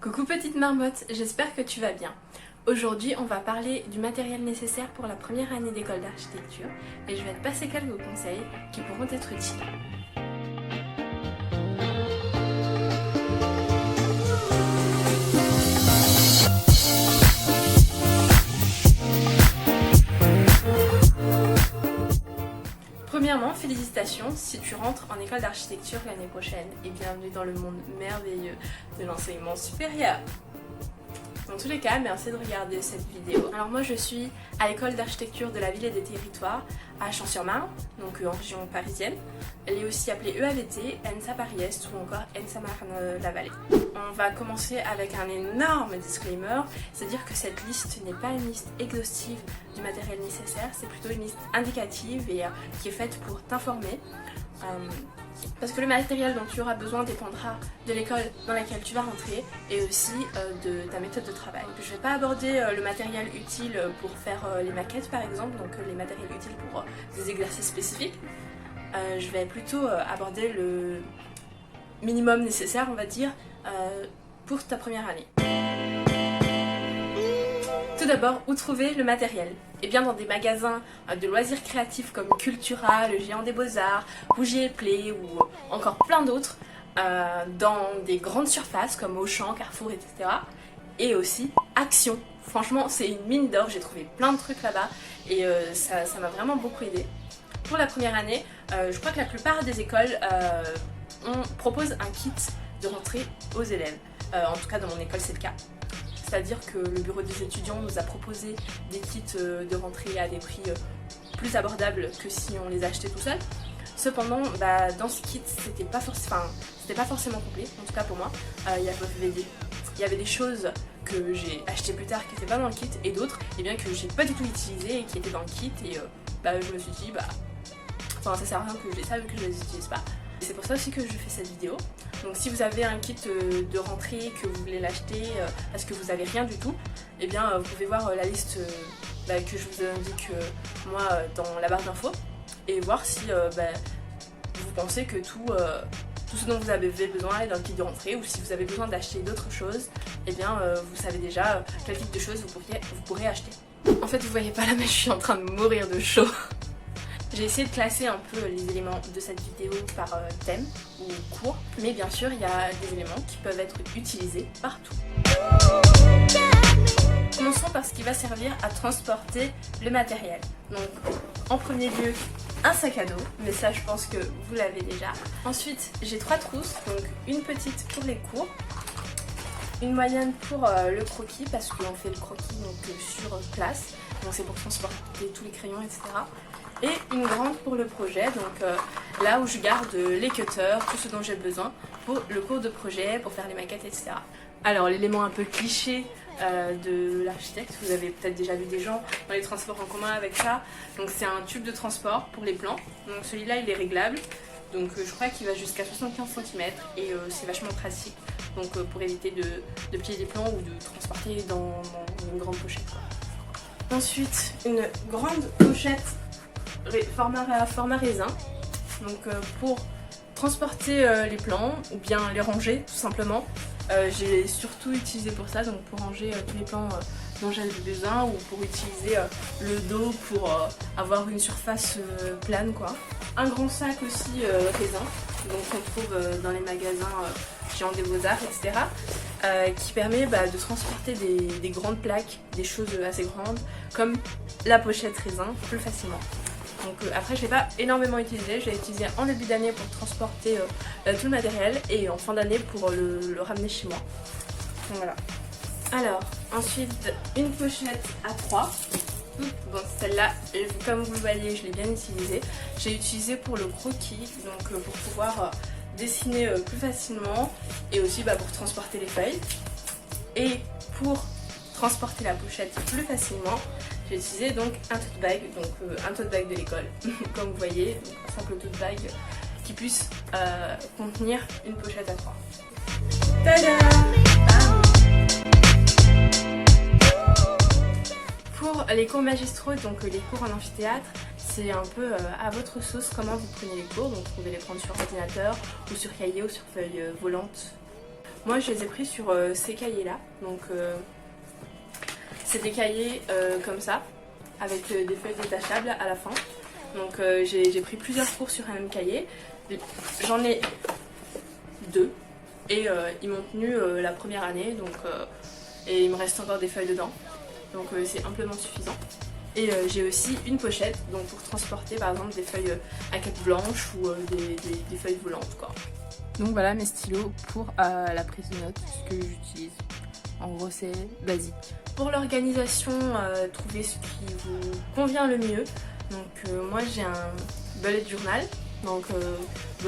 Coucou petite marmotte, j'espère que tu vas bien. Aujourd'hui, on va parler du matériel nécessaire pour la première année d'école d'architecture et je vais te passer quelques conseils qui pourront être utiles. Premièrement, félicitations si tu rentres en école d'architecture l'année prochaine et bienvenue dans le monde merveilleux de l'enseignement supérieur. Dans tous les cas, merci de regarder cette vidéo. Alors moi je suis à l'école d'architecture de la ville et des territoires à Champs-sur-Marne, donc en région parisienne. Elle est aussi appelée EAVT, ENSA Paris-Est ou encore ENSA Marne-la-Vallée. On va commencer avec un énorme disclaimer, c'est-à-dire que cette liste n'est pas une liste exhaustive du matériel nécessaire, c'est plutôt une liste indicative et qui est faite pour t'informer. Parce que le matériel dont tu auras besoin dépendra de l'école dans laquelle tu vas rentrer et aussi de ta méthode de travail. Je ne vais pas aborder le matériel utile pour faire les maquettes par exemple, donc les matériels utiles pour des exercices spécifiques. Je vais plutôt aborder le minimum nécessaire, on va dire, pour ta première année. Tout d'abord, où trouver le matériel? Eh bien dans des magasins de loisirs créatifs comme Cultura, le Géant des Beaux-Arts, Rougier et Play ou encore plein d'autres, dans des grandes surfaces comme Auchan, Carrefour, etc. Et aussi Action. Franchement, c'est une mine d'or, j'ai trouvé plein de trucs là-bas et ça m'a vraiment beaucoup aidé. Pour la première année, je crois que la plupart des écoles on propose un kit de rentrée aux élèves. En tout cas, dans mon école, c'est le cas. C'est-à-dire que le bureau des étudiants nous a proposé des kits de rentrée à des prix plus abordables que si on les achetait tout seul. Cependant, dans ce kit, c'était pas forcément complet, en tout cas pour moi. Il y avait des choses que j'ai achetées plus tard qui n'étaient pas dans le kit et d'autres que j'ai pas du tout utilisées et qui étaient dans le kit et je me suis dit ça sert à rien que je les sache vu que je les utilise pas. C'est pour ça aussi que je fais cette vidéo. Donc si vous avez un kit de rentrée, que vous voulez l'acheter parce que vous n'avez rien du tout, eh bien vous pouvez voir la liste que je vous indique moi dans la barre d'infos et voir si vous pensez que tout ce dont vous avez besoin est dans le kit de rentrée ou si vous avez besoin d'acheter d'autres choses, eh bien vous savez déjà quel type de choses vous pourrez acheter. En fait vous voyez pas là mais je suis en train de mourir de chaud. J'ai essayé de classer un peu les éléments de cette vidéo par thème ou cours, mais bien sûr il y a des éléments qui peuvent être utilisés partout. Commençons par ce qui va servir à transporter le matériel. Donc en premier lieu un sac à dos, mais ça je pense que vous l'avez déjà. Ensuite j'ai 3 trousses, donc une petite pour les cours, une moyenne pour le croquis parce qu'on fait le croquis sur place, donc c'est pour transporter tous les crayons etc. Et une grande pour le projet, donc là où je garde les cutters, tout ce dont j'ai besoin pour le cours de projet, pour faire les maquettes, etc. Alors l'élément un peu cliché de l'architecte, vous avez peut-être déjà vu des gens dans les transports en commun avec ça, donc c'est un tube de transport pour les plans, donc celui-là il est réglable, donc je crois qu'il va jusqu'à 75 cm et c'est vachement pratique, donc pour éviter de plier des plans ou de transporter dans une grande pochette, quoi. Ensuite une grande pochette format raisin, donc pour transporter les plans ou bien les ranger tout simplement. J'ai surtout utilisé pour ça, donc pour ranger tous les plans dont j'avais besoin ou pour utiliser le dos pour avoir une surface plane quoi. Un grand sac aussi raisin, donc on trouve dans les magasins Géant des Beaux-Arts etc. Qui permet de transporter des grandes plaques, des choses assez grandes comme la pochette raisin plus facilement. Donc après je ne l'ai pas énormément utilisé, je l'ai utilisé en début d'année pour transporter tout le matériel et en fin d'année pour le ramener chez moi. Donc voilà. Alors ensuite une pochette à 3. Bon celle-là comme vous le voyez je l'ai bien utilisée. J'ai utilisé pour le croquis, donc pour pouvoir dessiner plus facilement et aussi pour transporter les feuilles. Et pour transporter la pochette plus facilement, j'ai utilisé donc un tote bag, un tote bag de l'école, comme vous voyez, donc un simple tote bag qui puisse contenir une pochette à 3. Tada! Pour les cours magistraux, donc les cours en amphithéâtre, c'est un peu à votre sauce comment vous prenez les cours, donc vous pouvez les prendre sur ordinateur ou sur cahier ou sur feuille volante. Moi je les ai pris sur ces cahiers là, donc c'est des cahiers comme ça, avec des feuilles détachables à la fin. Donc j'ai pris plusieurs cours sur un même cahier, j'en ai 2 et ils m'ont tenu la première année, donc, et il me reste encore des feuilles dedans, donc c'est amplement suffisant. Et j'ai aussi une pochette, donc pour transporter par exemple des feuilles A4 blanches ou des feuilles volantes quoi. Donc voilà mes stylos pour la prise de notes, ce que j'utilise. En gros c'est basique. Pour l'organisation, trouvez ce qui vous convient le mieux. Donc moi j'ai un bullet journal, donc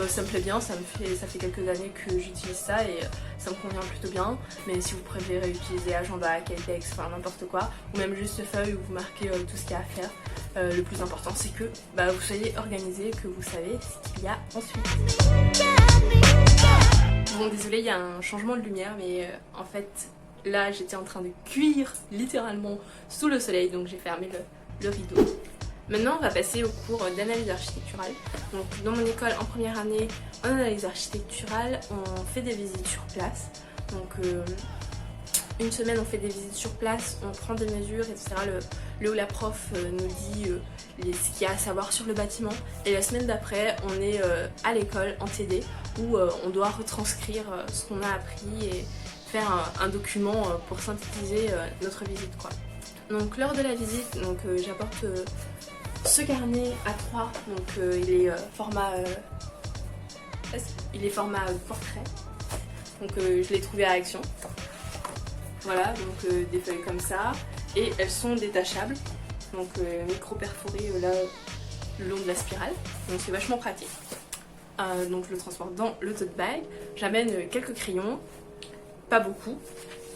ça me plaît bien, ça fait quelques années que j'utilise ça et ça me convient plutôt bien. Mais si vous préférez utiliser agenda, Caltex, enfin n'importe quoi, ou même juste feuille où vous marquez tout ce qu'il y a à faire, le plus important c'est que vous soyez organisé, que vous savez ce qu'il y a ensuite. Bon désolé, il y a un changement de lumière, mais en fait là j'étais en train de cuire littéralement sous le soleil, donc j'ai fermé le rideau. Maintenant on va passer au cours d'analyse architecturale. Donc dans mon école en première année en analyse architecturale on fait des visites sur place. Donc une semaine on fait des visites sur place, on prend des mesures etc. Le ou la prof nous dit ce qu'il y a à savoir sur le bâtiment. Et la semaine d'après on est à l'école en TD où on doit retranscrire ce qu'on a appris et faire un document pour synthétiser notre visite quoi. Donc lors de la visite, j'apporte ce carnet A3, donc il est format portrait, donc je l'ai trouvé à Action. Voilà, donc des feuilles comme ça, et elles sont détachables, donc micro perforées là le long de la spirale, donc c'est vachement pratique. Donc je le transporte dans le tote bag, j'amène quelques crayons, pas beaucoup,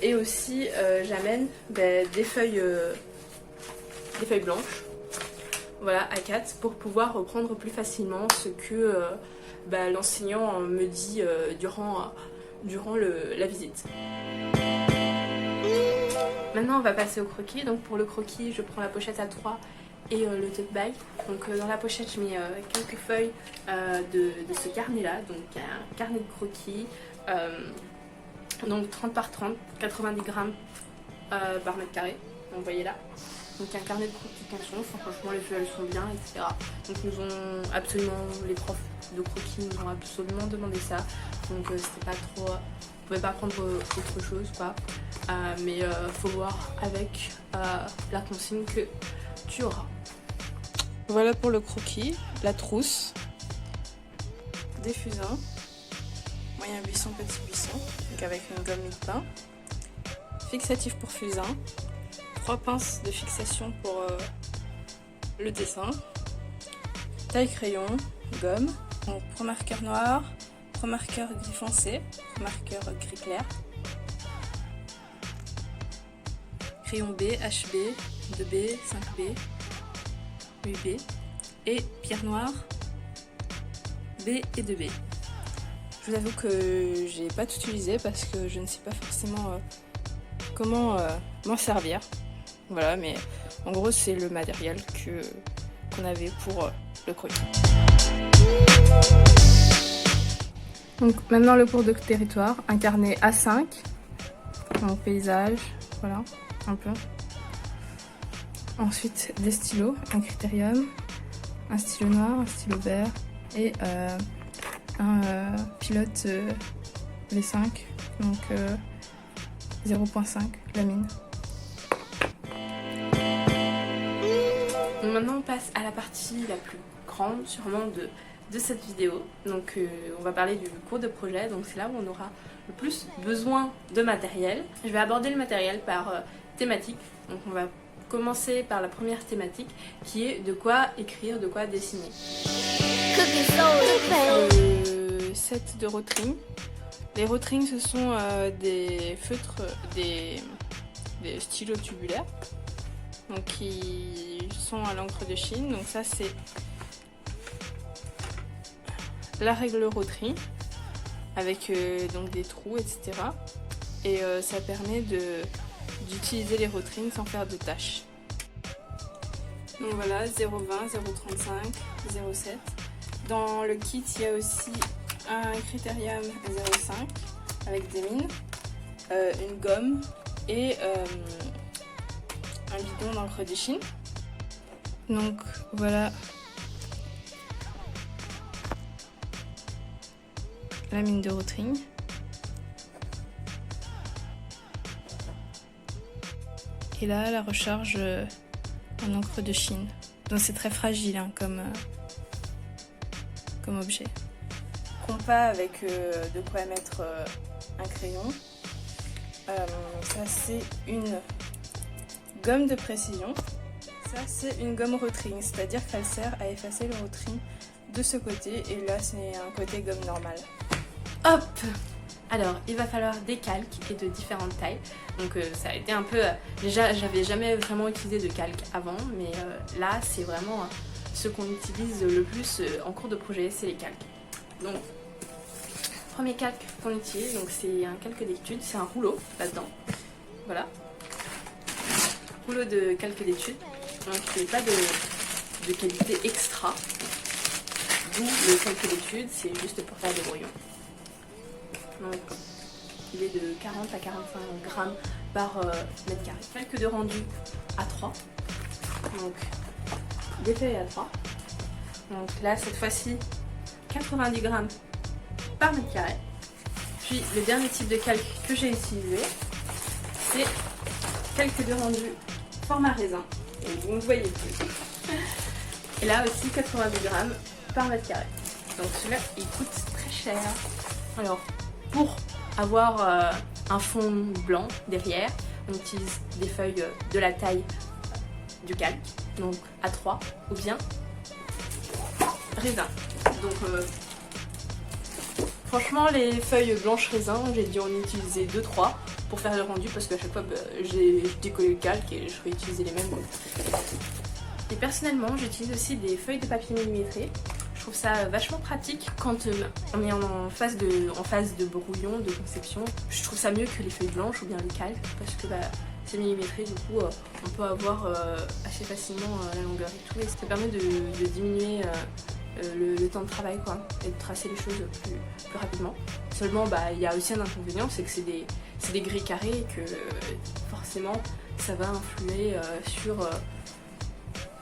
et aussi j'amène des feuilles blanches. Voilà, A4 pour pouvoir reprendre plus facilement ce que l'enseignant me dit durant la visite. Maintenant on va passer au croquis. Donc pour le croquis je prends la pochette A3 et le tote bag. Donc dans la pochette je mets quelques feuilles de ce carnet là, donc un carnet de croquis, donc 30 par 30, 90 grammes par mètre carré, donc vous voyez là. Donc un carnet de croquis franchement les feuilles elles sont bien, etc. Donc les profs de croquis nous ont absolument demandé ça. Donc c'était pas trop, on pouvait pas prendre autre chose quoi. Mais faut voir avec la consigne que tu auras. Voilà pour le croquis, la trousse, des fusains, moyen buisson, petit buisson, donc avec une gomme mie-pain, fixatif pour fusain, 3 pinces de fixation pour le dessin, taille crayon, gomme, donc pour marqueur noir, pour marqueur gris foncé, pour marqueur gris clair, crayon B, HB, 2B, 5B, 8B et pierre noire B et 2B. Je vous avoue que j'ai pas tout utilisé parce que je ne sais pas forcément comment m'en servir. Voilà, mais en gros c'est le matériel qu'on avait pour le croquis. Donc maintenant le cours de territoire, un carnet A5, donc paysage, voilà, un peu. Ensuite des stylos, un critérium, un stylo noir, un stylo vert et un pilote V5, donc 0.5 lamine. Donc maintenant on passe à la partie la plus grande sûrement de cette vidéo. Donc on va parler du cours de projet, donc c'est là où on aura le plus besoin de matériel. Je vais aborder le matériel par thématique, donc on va commencer par la première thématique qui est de quoi écrire, de quoi dessiner. Set de rotring. Les rotrings ce sont des feutres, des stylos tubulaires, donc qui sont à l'encre de Chine. Donc ça c'est la règle rotring avec donc des trous etc. Et ça permet d'utiliser les rotrings sans faire de tâches. Donc voilà, 0,20, 0,35, 0,7. Dans le kit il y a aussi un critérium 0,5 avec des mines, une gomme et un bidon d'encre de Chine. Donc voilà la mine de Rotring. Et là la recharge en encre de Chine. Donc c'est très fragile hein, comme objet. Compas avec de quoi mettre un crayon. Ça c'est une gomme de précision. Ça c'est une gomme Rotring, c'est-à-dire qu'elle sert à effacer le Rotring de ce côté et là c'est un côté gomme normale. Hop! Alors il va falloir des calques et de différentes tailles. Donc ça a été un peu... déjà j'avais jamais vraiment utilisé de calque avant, mais là c'est vraiment ce qu'on utilise le plus en cours de projet, c'est les calques. Donc premier calque qu'on utilise, donc c'est un calque d'étude, c'est un rouleau là-dedans. Voilà. Rouleau de calque d'étude. Donc il n'est pas de qualité extra. D'où le calque d'étude, c'est juste pour faire des brouillons. Donc il est de 40 à 45 grammes par mètre carré. Calque de rendu à 3. Donc des feuilles à 3. Donc là cette fois-ci 90 grammes par mètre carré. Puis le dernier type de calque que j'ai utilisé, c'est calque de rendu format raisin. Et vous ne voyez plus. Et là aussi 90 grammes par mètre carré. Donc celui-là il coûte très cher. Alors pour avoir un fond blanc derrière, on utilise des feuilles de la taille du calque, donc A3 ou bien raisin. Donc franchement les feuilles blanches raisin, j'ai dû en utiliser 2-3 pour faire le rendu parce qu'à chaque fois j'ai décollé le calque et je réutilisais les mêmes. Et personnellement j'utilise aussi des feuilles de papier millimétré. Je trouve ça vachement pratique quand on est en phase de brouillon, de conception. Je trouve ça mieux que les feuilles blanches ou bien le calque parce que c'est millimétré, du coup on peut avoir assez facilement la longueur et tout et ça permet de diminuer le temps de travail quoi, et de tracer les choses plus rapidement. Seulement il y a aussi un inconvénient, c'est que c'est des grilles carrées et que forcément ça va influer sur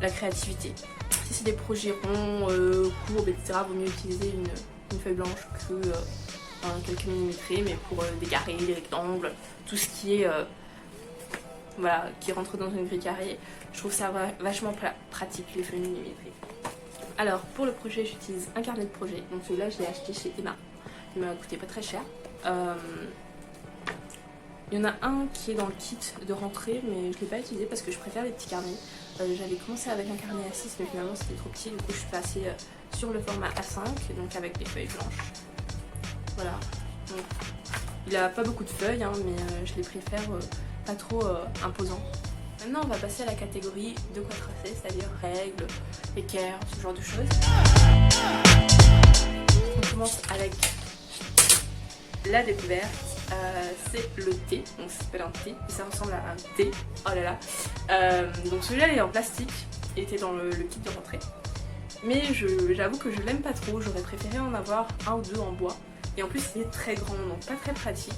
la créativité. Si c'est des projets ronds, courbes, etc., vaut mieux utiliser une feuille blanche que un calque millimétré, mais pour des carrés, des rectangles, tout ce qui est voilà, qui rentre dans une grille carrée, je trouve ça vachement pratique les feuilles millimétrées. Alors pour le projet j'utilise un carnet de projet, donc celui-là je l'ai acheté chez Emma, il m'a coûté pas très cher. Il y en a un qui est dans le kit de rentrée mais je ne l'ai pas utilisé parce que je préfère les petits carnets. J'avais commencé avec un carnet A6 mais finalement c'était trop petit, du coup je suis passée sur le format A5, donc avec des feuilles blanches. Voilà, donc, il a pas beaucoup de feuilles hein, mais je les préfère pas trop imposants. Maintenant on va passer à la catégorie de quoi tracer, c'est-à-dire règles, équerres, ce genre de choses. On commence avec la découverte. C'est le T, donc ça s'appelle un T, et ça ressemble à un T, oh là là. Donc celui-là il est en plastique, il était dans le kit de rentrée. Mais j'avoue que je l'aime pas trop, j'aurais préféré en avoir un ou deux en bois. Et en plus il est très grand, donc pas très pratique.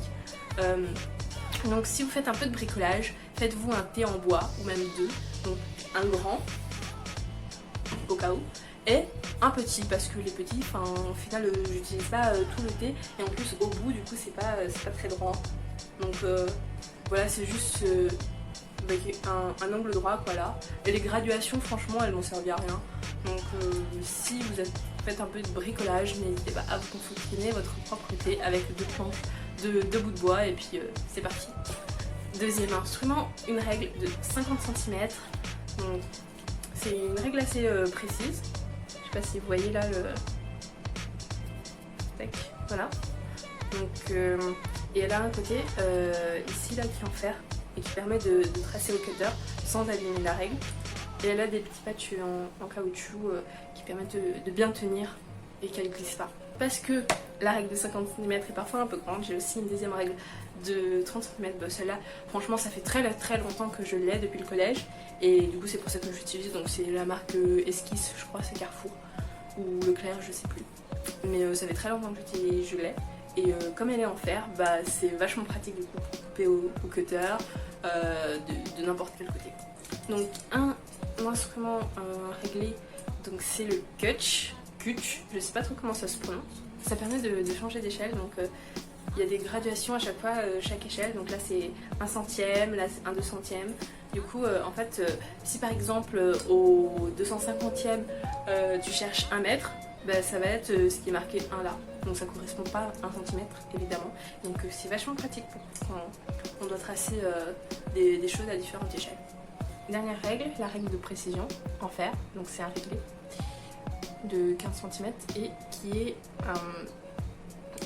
Donc si vous faites un peu de bricolage, faites-vous un T en bois, ou même deux. Donc un grand, au cas où, et un petit, parce que les petits, au final j'utilise pas tout le thé, et en plus au bout du coup c'est pas très droit. Donc voilà, c'est juste avec un angle droit quoi là. Et les graduations franchement elles m'ont servi à rien. Donc si vous faites un peu de bricolage, n'hésitez pas à vous confectionner votre propre thé avec deux planches, deux bouts de bois et puis c'est parti. Deuxième instrument, une règle de 50 cm. Donc c'est une règle assez précise. Je sais pas si vous voyez là le... Tac, voilà. Donc, et elle a un côté ici là qui est en fer et qui permet de tracer au cutter sans abîmer la règle. Et elle a des petits patchs en caoutchouc qui permettent de bien tenir et qu'elle ne glisse pas. Parce que la règle de 50 cm est parfois un peu grande, j'ai aussi une deuxième règle de 30 cm. Celle-là, franchement, ça fait très longtemps que je l'ai depuis le collège. Et du coup, c'est pour ça que j'utilise. Donc, c'est la marque Esquisse, je crois, c'est Carrefour. Ou Leclerc, je sais plus. Mais ça fait très longtemps que je l'ai. comme elle est en fer, bah, c'est vachement pratique du coup pour couper au cutter de n'importe quel côté. Donc un instrument réglé, donc c'est le Kutch, je sais pas trop comment ça se prononce. Ça permet de changer d'échelle, donc il y a des graduations à chaque fois, chaque échelle, donc là c'est 1 centième, là c'est 1 200e. Du coup, en fait, si par exemple au 250e tu cherches 1 mètre, bah, ça va être ce qui est marqué 1 là. Donc ça correspond pas à 1 centimètre évidemment. Donc c'est vachement pratique quand on doit tracer des choses à différentes échelles. Dernière règle, la règle de précision en fer. Donc c'est un réglé de 15 cm et qui est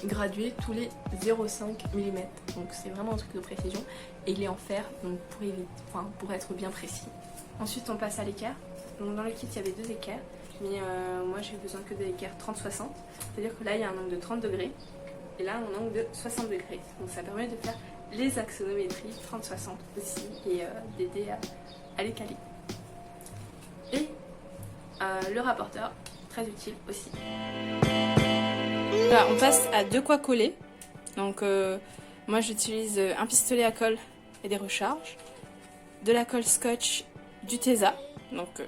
gradué tous les 0,5 mm. Donc c'est vraiment un truc de précision et il est en fer donc pour être bien précis. Ensuite on passe à l'équerre. Donc dans le kit il y avait 2 équerres, mais moi j'ai besoin que de l'équerre 30-60. C'est-à-dire que là il y a un angle de 30 degrés et là un angle de 60 degrés. Donc ça permet de faire les axonométries 30-60 aussi et d'aider à les caler. Et le rapporteur, très utile aussi. Là, on passe à 2 quoi coller. Donc moi j'utilise un pistolet à colle et des recharges, de la colle scotch, du Tesa. Donc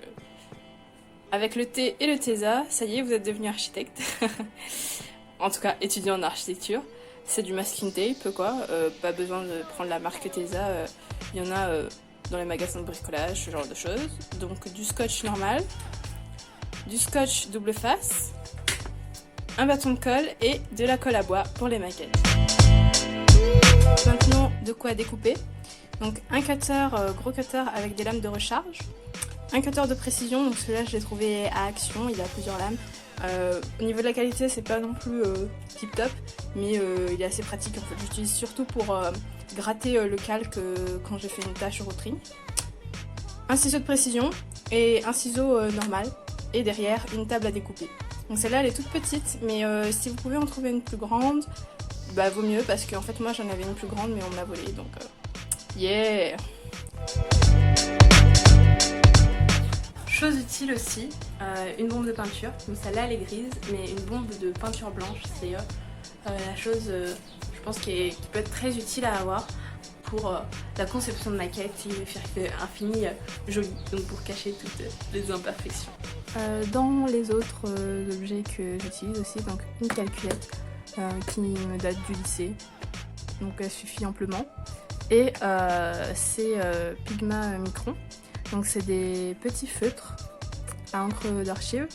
avec le T et le Tesa, ça y est, vous êtes devenu architecte. En tout cas, étudiant en architecture. C'est du masking tape quoi, pas besoin de prendre la marque Tesa, il y en a dans les magasins de bricolage, ce genre de choses. Donc du scotch normal, du scotch double face, un bâton de colle et de la colle à bois pour les maquettes. Maintenant, de quoi découper. Donc un cutter, gros cutter avec des lames de recharge, un cutter de précision, donc celui-là je l'ai trouvé à Action, il a plusieurs lames. Au niveau de la qualité c'est pas non plus tip top, mais il est assez pratique en fait. J'utilise surtout pour gratter le calque quand j'ai fait une tâche au routine. Un ciseau de précision et un ciseau normal, et derrière une table à découper. Donc celle-là elle est toute petite, mais si vous pouvez en trouver une plus grande, bah vaut mieux, parce qu'en fait moi j'en avais une plus grande mais on me l'a volée, donc yeah. Chose utile aussi, une bombe de peinture. Donc celle-là elle est grise, mais une bombe de peinture blanche, c'est la chose, je pense, qui peut être très utile à avoir pour la conception de maquettes et faire un fini joli, donc pour cacher toutes les imperfections. Dans les autres objets que j'utilise aussi, donc une calculette qui me date du lycée, donc elle suffit amplement. Et c'est Pigma Micron. Donc c'est des petits feutres à encre d'archive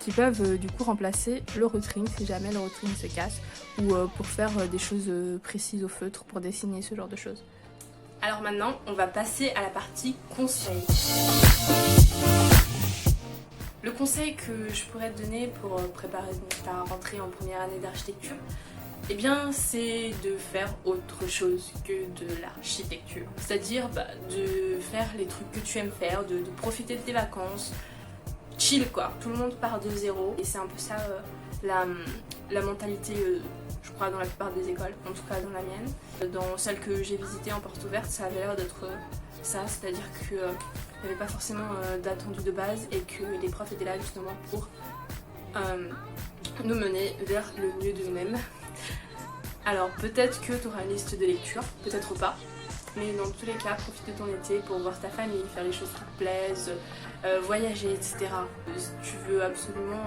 qui peuvent du coup remplacer le rotring si jamais le rotring se casse, ou pour faire des choses précises au feutre, pour dessiner, ce genre de choses. Alors maintenant on va passer à la partie conseil. Le conseil que je pourrais te donner pour préparer ta rentrée en première année d'architecture, eh bien c'est de faire autre chose que de l'architecture. C'est-à-dire de faire les trucs que tu aimes faire, de profiter de tes vacances, chill quoi. Tout le monde part de zéro et c'est un peu ça la mentalité, je crois, dans la plupart des écoles, en tout cas dans la mienne. Dans celle que j'ai visitée en porte ouverte, ça avait l'air d'être ça, c'est-à-dire qu'il n'y avait pas forcément d'attendu de base et que les profs étaient là justement pour nous mener vers le mieux de nous-mêmes. Alors peut-être que tu auras une liste de lecture, peut-être pas, mais dans tous les cas, profite de ton été pour voir ta famille, faire les choses qui te plaisent, voyager, etc. Si tu veux absolument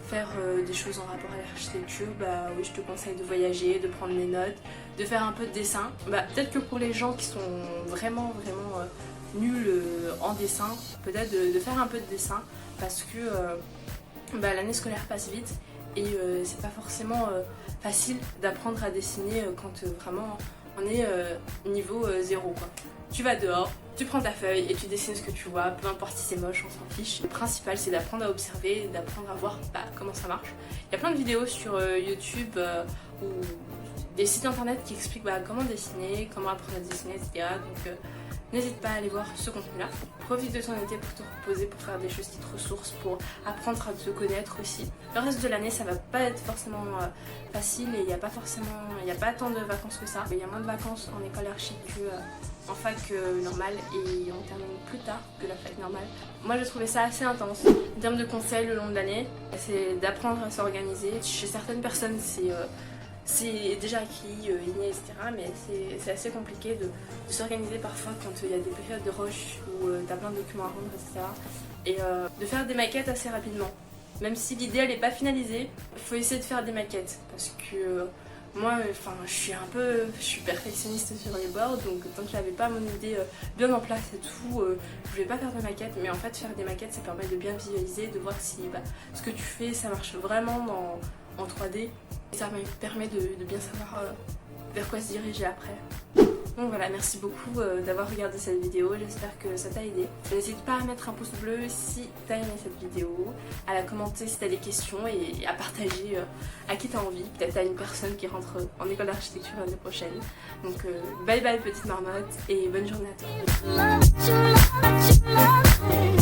faire des choses en rapport à l'architecture, bah oui, je te conseille de voyager, de prendre des notes, de faire un peu de dessin. Peut-être que pour les gens qui sont vraiment nuls en dessin, peut-être de faire un peu de dessin, parce que l'année scolaire passe vite et c'est pas forcément facile d'apprendre à dessiner quand vraiment on est niveau 0 quoi. Tu vas dehors, tu prends ta feuille et tu dessines ce que tu vois, peu importe si c'est moche, on s'en fiche. Le principal c'est d'apprendre à observer, d'apprendre à voir comment ça marche. Il y a plein de vidéos sur YouTube ou des sites internet qui expliquent comment dessiner, comment apprendre à dessiner, etc. Donc n'hésite pas à aller voir ce contenu-là. Profite de ton été pour te reposer, pour faire des choses qui te ressourcent, pour apprendre à te connaître aussi. Le reste de l'année, ça va pas être forcément facile et il n'y a pas tant de vacances que ça. Il y a moins de vacances en école archi que en fac normale et on termine plus tard que la fac normale. Moi, j'ai trouvé ça assez intense. En termes de conseils le long de l'année, c'est d'apprendre à s'organiser. Chez certaines personnes, c'est déjà acquis, inné, etc. Mais c'est assez compliqué de s'organiser parfois quand il y a des périodes de rush où tu as plein de documents à rendre, etc. Et de faire des maquettes assez rapidement. Même si l'idée elle n'est pas finalisée, il faut essayer de faire des maquettes. Parce que moi, je suis perfectionniste sur les boards, donc tant que j'avais pas mon idée bien en place et tout, je voulais pas faire de maquettes. Mais en fait, faire des maquettes, ça permet de bien visualiser, de voir si ce que tu fais, ça marche vraiment en 3D. Et ça me permet de bien savoir vers quoi se diriger après. Donc voilà, merci beaucoup d'avoir regardé cette vidéo, j'espère que ça t'a aidé. N'hésite pas à mettre un pouce bleu si t'as aimé cette vidéo, à la commenter si t'as des questions et à partager à qui t'as envie. Peut-être à une personne qui rentre en école d'architecture l'année prochaine. Donc bye bye petite marmotte et bonne journée à toi.